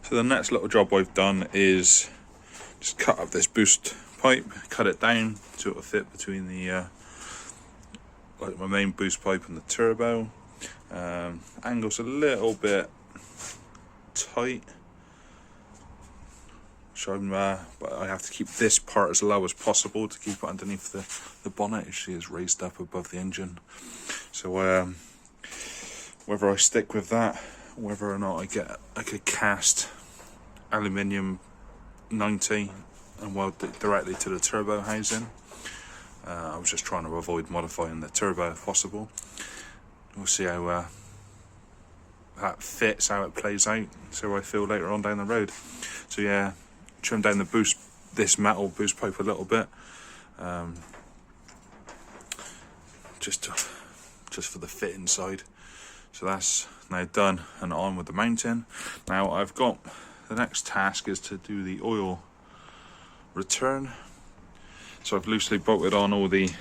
So the next little job I've done is just cut up this boost pipe, cut it down so it'll fit between the like my main boost pipe and the turbo. Angle's a little bit tight, so but I have to keep this part as low as possible to keep it underneath the bonnet. You see it's raised up above the engine. So whether I stick with that, whether or not I get like a cast aluminium 90 and weld it directly to the turbo housing. I was just trying to avoid modifying the turbo if possible. We'll see how that fits, how it plays out, see how I feel later on down the road. So yeah, trim down this metal boost pipe a little bit, just for the fit inside. So that's now done and on with the mounting. Now I've got, the next task is to do the oil return. So I've loosely bolted on all the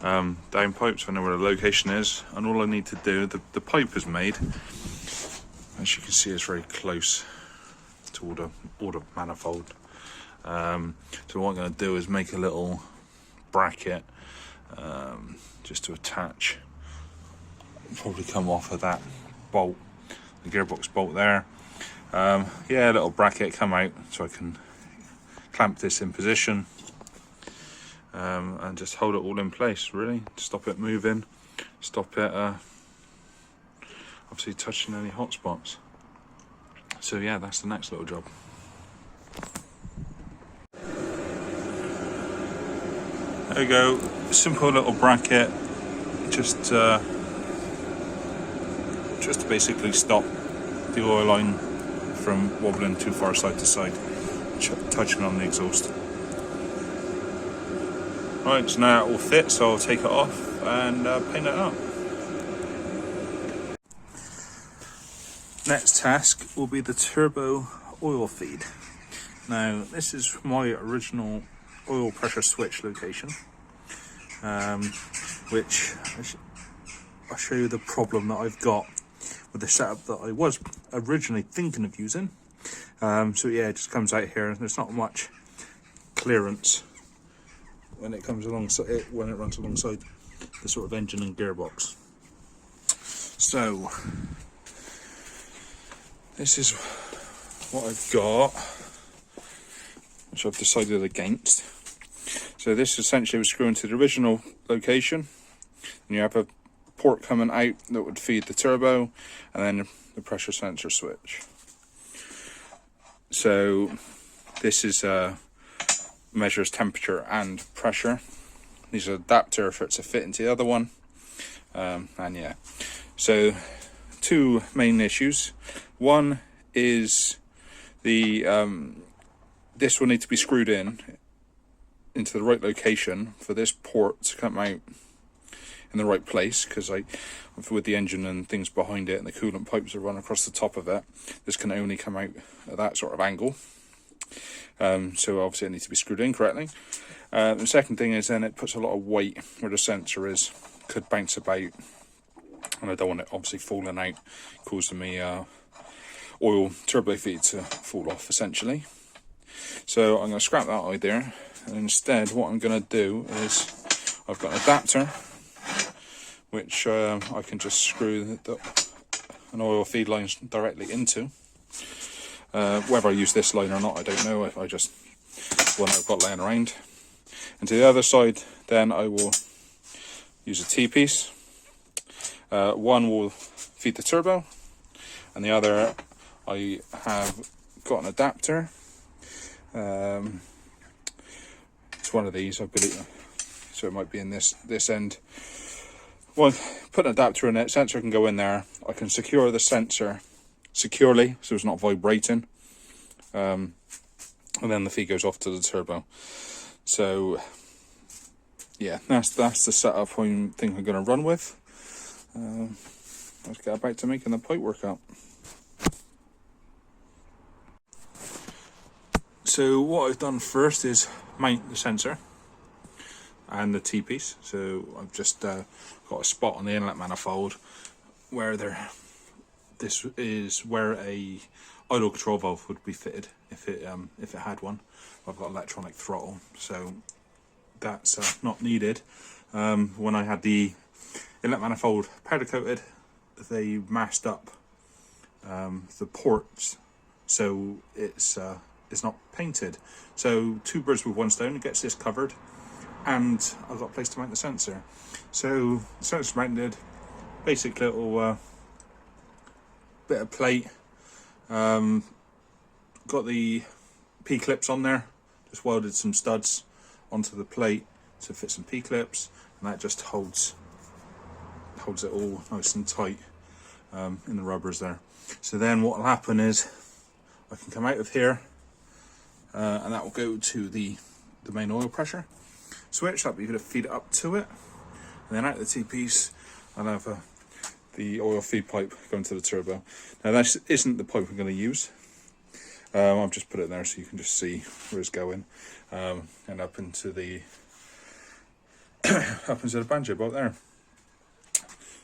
down pipes. I know where the location is, and all I need to do, the pipe is made, as you can see it's very close to all the manifold. So what I'm going to do is make a little bracket just to attach. It'll probably come off of that bolt, the gearbox bolt there. Yeah, a little bracket come out so I can clamp this in position and just hold it all in place, really. Stop it moving, stop it obviously touching any hot spots. So yeah, that's the next little job. There we go, simple little bracket, just to basically stop the oil line from wobbling too far side to side, touching on the exhaust. Right, so now it will fit, so I'll take it off and paint it up. Next task will be the turbo oil feed. Now this is my original oil pressure switch location, which I'll show you the problem that I've got with the setup that I was originally thinking of using. So yeah, it just comes out here. There's not much clearance when it comes alongside when it runs alongside the sort of engine and gearbox. So this is what I've got, which I've decided against. So this essentially was screwed into the original location, and you have a port coming out that would feed the turbo, and then the pressure sensor switch. So this is measures temperature and pressure. These are adapter for it to fit into the other one, and yeah. So two main issues. One is the this will need to be screwed into the right location for this port to come out in the right place, because with the engine and things behind it and the coolant pipes that run across the top of it, this can only come out at that sort of angle. So obviously it needs to be screwed in correctly. The second thing is then it puts a lot of weight where the sensor is, could bounce about, and I don't want it obviously falling out, causing me oil turbo feed to fall off essentially. So I'm going to scrap that idea, and instead what I'm going to do is I've got an adapter which I can just screw an oil feed line directly into. Whether I use this line or not, I don't know. I just one I've got laying around. And to the other side, then I will use a T-piece. One will feed the turbo, and the other I have got an adapter. It's one of these, I believe. So it might be in this end. Well, put an adapter in it. Sensor can go in there. I can secure the sensor securely, so it's not vibrating, and then the feed goes off to the turbo. So yeah, that's the setup I think I'm going to run with. Let's get back to making the pipe work out. So what I've done first is mount the sensor and the T-piece. So I've just got a spot on the inlet manifold where they're this is where a idle control valve would be fitted if it had one. I've got electronic throttle, so that's not needed. When I had the inlet manifold powder coated, they mashed up the ports, so it's not painted. So two birds with one stone. It gets this covered, and I've got a place to mount the sensor. So the sensor's mounted, basic little bit of plate. Got the P-clips on there, just welded some studs onto the plate to fit some P-clips, and that just holds it all nice and tight in the rubbers there. So then what will happen is I can come out of here and that will go to the main oil pressure switch. That'll be going to feed it up to it, and then out of the T-piece I'll have the oil feed pipe going to the turbo. Now this isn't the pipe I'm going to use. I've just put it there so you can just see where it's going, and up into the banjo bolt there.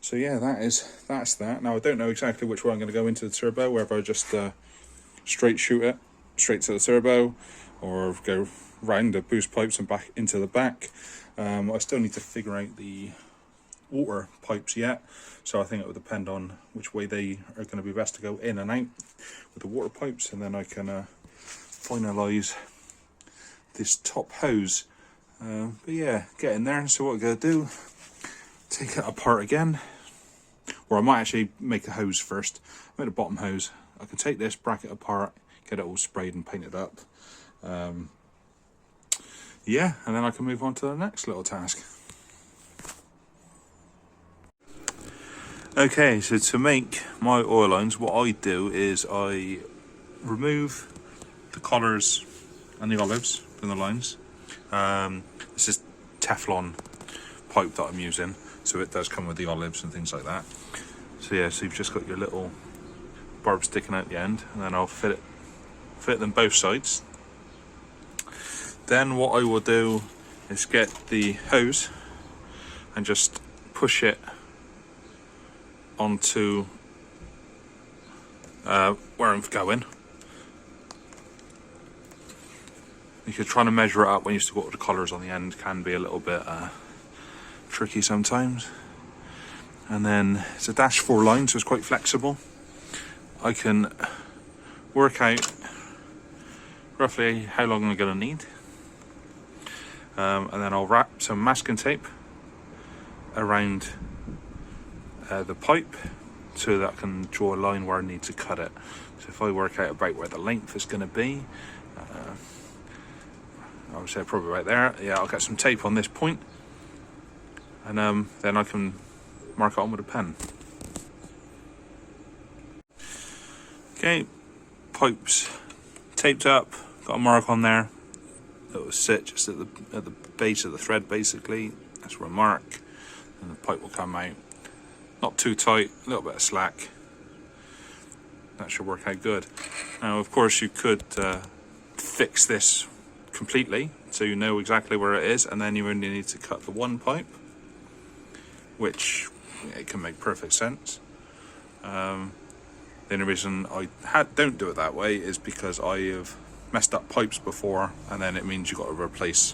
So yeah, that's that. Now I don't know exactly which way I'm going to go into the turbo, whether I just straight shoot it straight to the turbo, or go round the boost pipes and back into the back. I still need to figure out the water pipes yet, so I think it will depend on which way they are going to be best to go in and out with the water pipes, and then I can finalise this top hose. But yeah, get in there. So what I'm going to do, take it apart again, or I might actually make a hose first. Make the bottom hose. I can take this, bracket apart, get it all sprayed and painted up. Yeah, and then I can move on to the next little task. Okay, so to make my oil lines, what I do is I remove the collars and the olives from the lines. This is Teflon pipe that I'm using, so it does come with the olives and things like that. So yeah, so you've just got your little barb sticking out the end, and then I'll fit them both sides. Then what I will do is get the hose and just push it onto where I'm going. Because trying to measure it up when you still got the collars on the end can be a little bit tricky sometimes. And then it's a dash 4 line, so it's quite flexible. I can work out roughly how long I'm going to need, and then I'll wrap some masking tape around the pipe so that I can draw a line where I need to cut it. So if I work out about where the length is going to be, I would say probably right there. Yeah, I'll get some tape on this point, and then I can mark it on with a pen. Okay, pipes taped up, got a mark on there that will sit just at the base of the thread basically. That's where I mark, and the pipe will come out. Not too tight, a little bit of slack. That should work out good. Now of course you could fix this completely so you know exactly where it is, and then you only need to cut the one pipe, which it can make perfect sense. The only reason I don't do it that way is because I have messed up pipes before, and then it means you've got to replace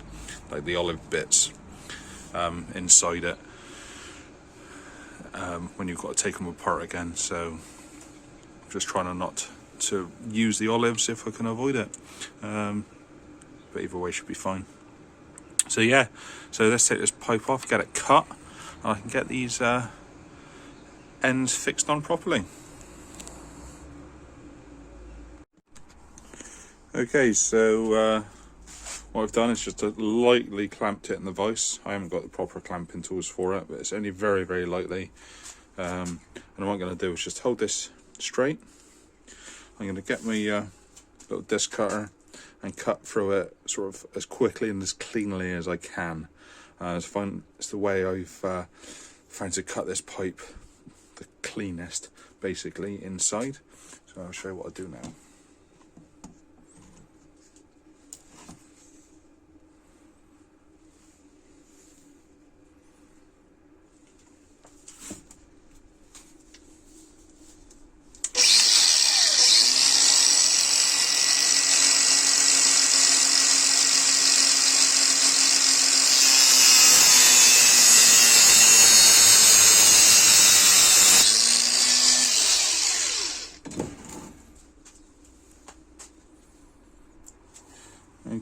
like the olive bits inside it when you've got to take them apart again. So I'm just trying not to use the olives if I can avoid it, but either way should be fine. So yeah, so let's take this pipe off, get it cut, and I can get these ends fixed on properly. Okay, so what I've done is just lightly clamped it in the vise. I haven't got the proper clamping tools for it, but it's only very, very lightly. And what I'm going to do is just hold this straight. I'm going to get my little disc cutter and cut through it sort of as quickly and as cleanly as I can. It's the way I've found to cut this pipe the cleanest, basically, inside. So I'll show you what I do now.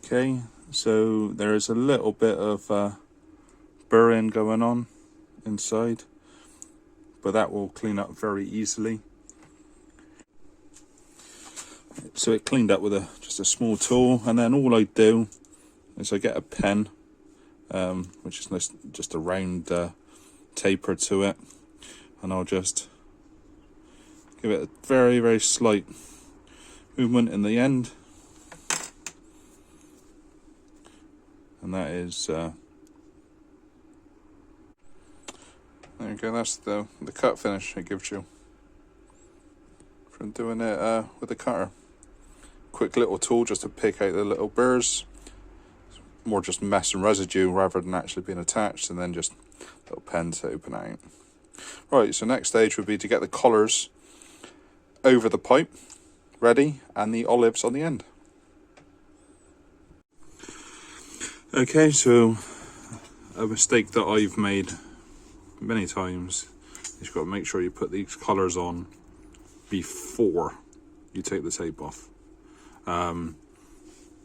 Okay, so there is a little bit of burring going on inside, but that will clean up very easily. So it cleaned up with just a small tool, and then all I do is I get a pen, which is just a round taper to it, and I'll just give it a very, very slight movement in the end, and that is there you go. That's the cut finish it gives you from doing it with the cutter. Quick little tool just to pick out the little burrs, more just mess and residue rather than actually being attached, and then just a little pen to open out. Right, so next stage would be to get the collars over the pipe ready and the olives on the end. Okay, so a mistake that I've made many times is you've got to make sure you put these collars on before you take the tape off,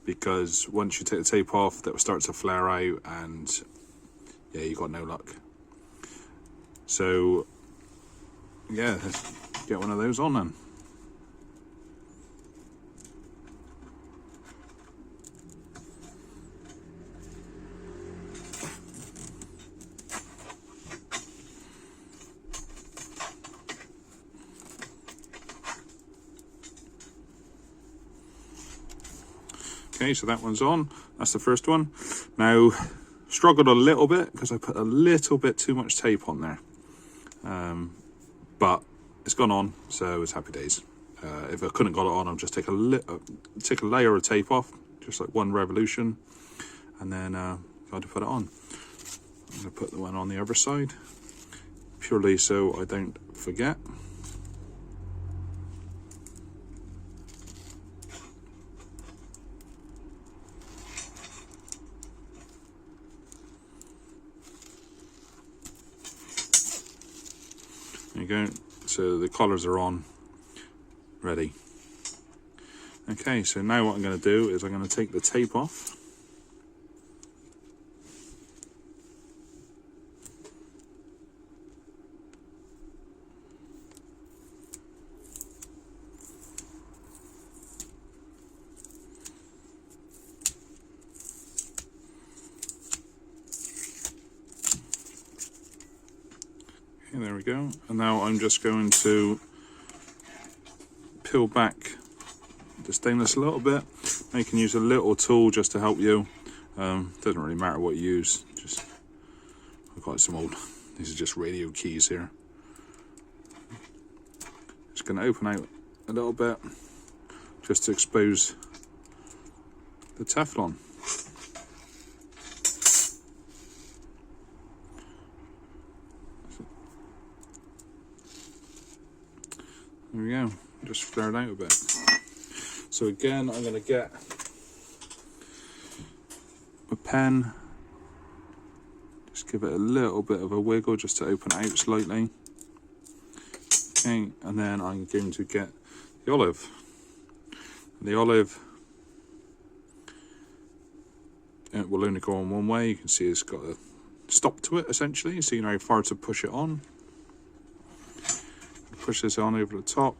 because once you take the tape off, that will start to flare out, and yeah, you got no luck. So yeah, let's get one of those on then. Okay, so that one's on. That's the first one. Now, struggled a little bit because I put a little bit too much tape on there, but it's gone on, so it's happy days. If I couldn't got it on, I'll just take a layer of tape off, just like one revolution, and then got to put it on. I'm going to put the one on the other side, purely so I don't forget. There you go, so the collars are on, ready. Okay, so now what I'm going to do is I'm going to take the tape off. Okay, there we go. And now I'm just going to peel back the stainless a little bit. You can use a little tool just to help you. Doesn't really matter what you use. Just I've got some old. These are just radio keys here. Just going to open out a little bit just to expose the Teflon. There we go, just flare it out a bit. So again, I'm going to get a pen, just give it a little bit of a wiggle just to open it out slightly. Okay, and then I'm going to get the olive. The olive, it will only go on one way. You can see it's got a stop to it essentially, so you know how far to push it on. Push this on over the top.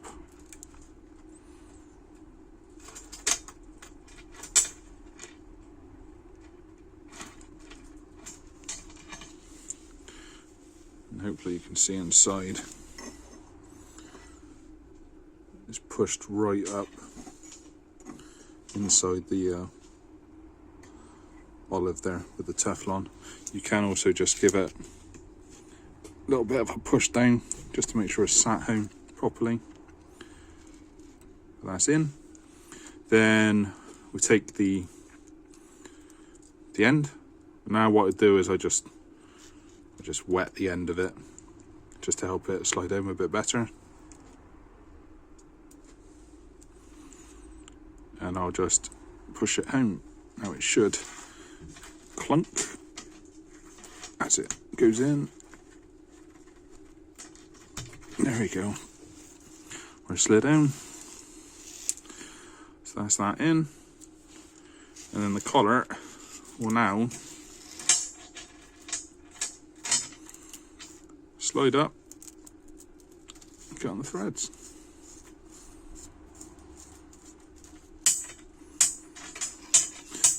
And hopefully you can see inside. It's pushed right up inside the olive there with the Teflon. You can also just give it a little bit of a push down just to make sure it's sat home properly. That's in. Then we take the end. Now what I do is I just wet the end of it just to help it slide home a bit better. And I'll just push it home. Now it should clunk as it goes in. There we go. We're slid down. So that's that in. And then the collar will now slide up, get on the threads.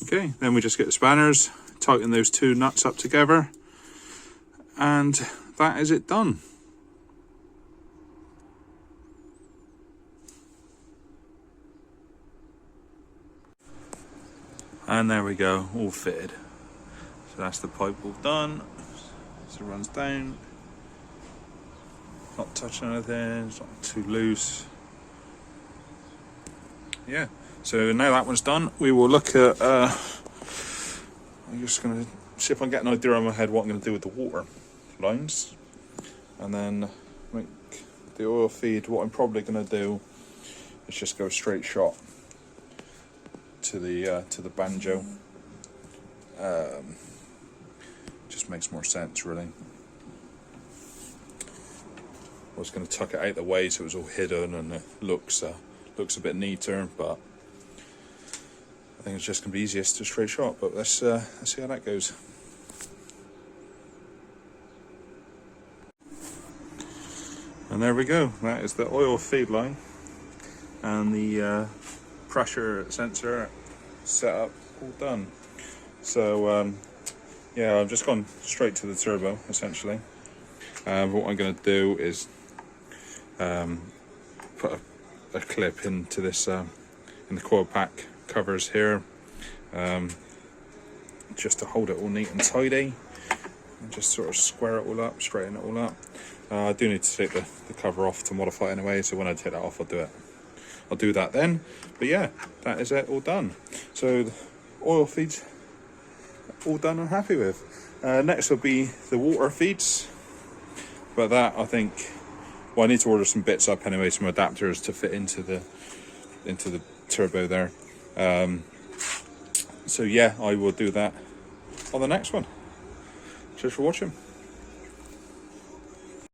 Okay, then we just get the spanners, tighten those two nuts up together, and that is it done. And there we go, all fitted. So that's the pipe all done. So it runs down, not touching anything, it's not too loose. Yeah, so now that one's done, we will look at, I'm just going to see if I can get an idea in my head what I'm going to do with the water lines. And then make the oil feed, what I'm probably going to do is just go straight shot to the banjo. Just makes more sense, really. I was going to tuck it out the way so it was all hidden and it looks a bit neater, but I think it's just going to be easiest to straight shot. But let's see how that goes. And there we go. That is the oil feed line and the pressure sensor set up, all done. So yeah, I've just gone straight to the turbo essentially. What I'm going to do is put a clip into this in the coil pack covers here, just to hold it all neat and tidy, and just sort of square it all up, straighten it all up. I do need to take the cover off to modify it anyway, so when I take that off I'll do that then. But yeah, that is it, all done. So the oil feeds all done and happy with. Next will be the water feeds, but that I think, well, I need to order some bits up anyway, some adapters to fit into the turbo there. So yeah, I will do that on the next one. Cheers for watching.